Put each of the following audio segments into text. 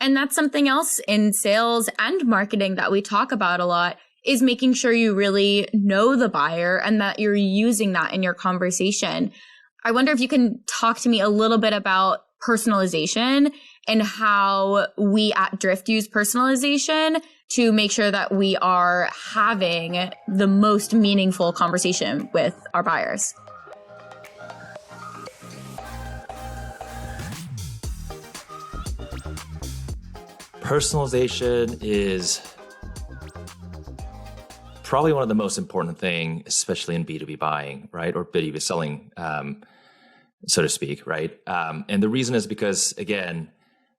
And that's something else in sales and marketing that we talk about a lot, is making sure you really know the buyer and that you're using that in your conversation. I wonder if you can talk to me a little bit about personalization and how we at Drift use personalization to make sure that we are having the most meaningful conversation with our buyers. Personalization is probably one of the most important things, especially in B2B buying, right? Or B2B selling, so to speak, right? And the reason is because, again,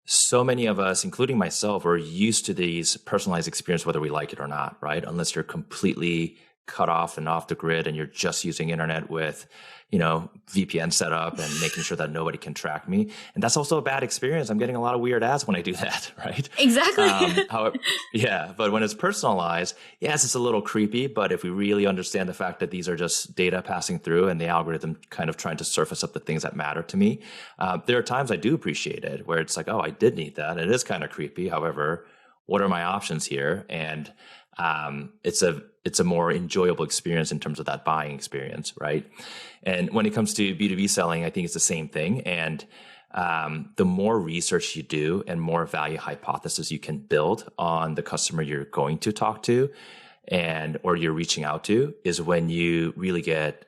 so many of us, including myself, are used to these personalized experience, whether we like it or not, right? Unless you're completely cut off and off the grid and you're just using internet with, VPN set up and making sure that nobody can track me. And that's also a bad experience. I'm getting a lot of weird ads when I do that, right? Exactly. But when it's personalized, yes, it's a little creepy, but if we really understand the fact that these are just data passing through and the algorithm kind of trying to surface up the things that matter to me, there are times I do appreciate it where it's like, oh, I did need that. It is kind of creepy. However, what are my options here? And it's a more enjoyable experience in terms of that buying experience, right? And when it comes to B2B selling, I think it's the same thing. And the more research you do and more value hypothesis you can build on the customer you're going to talk to or you're reaching out to is when you really get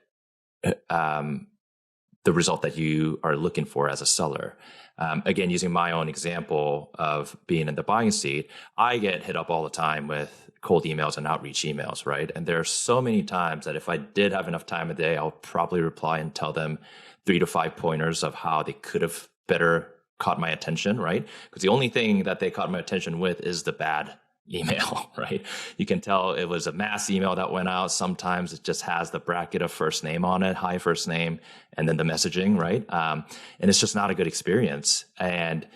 the result that you are looking for as a seller. Again, using my own example of being in the buying seat, I get hit up all the time with cold emails and outreach emails, right? And there are so many times that if I did have enough time a day, I'll probably reply and tell them 3 to 5 pointers of how they could have better caught my attention, right? Because the only thing that they caught my attention with is the bad email, right? You can tell it was a mass email that went out. Sometimes it just has the bracket of first name on it, hi first name, and then the messaging, right? And it's just not a good experience. And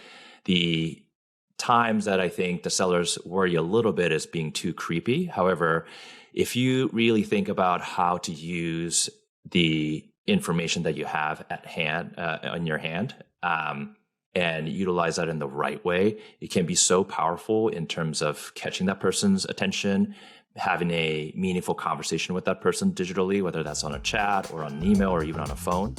the times that I think the sellers worry a little bit is being too creepy. However, if you really think about how to use the information that you have at hand, on your hand, and utilize that in the right way, it can be so powerful in terms of catching that person's attention, having a meaningful conversation with that person digitally, whether that's on a chat or on an email or even on a phone.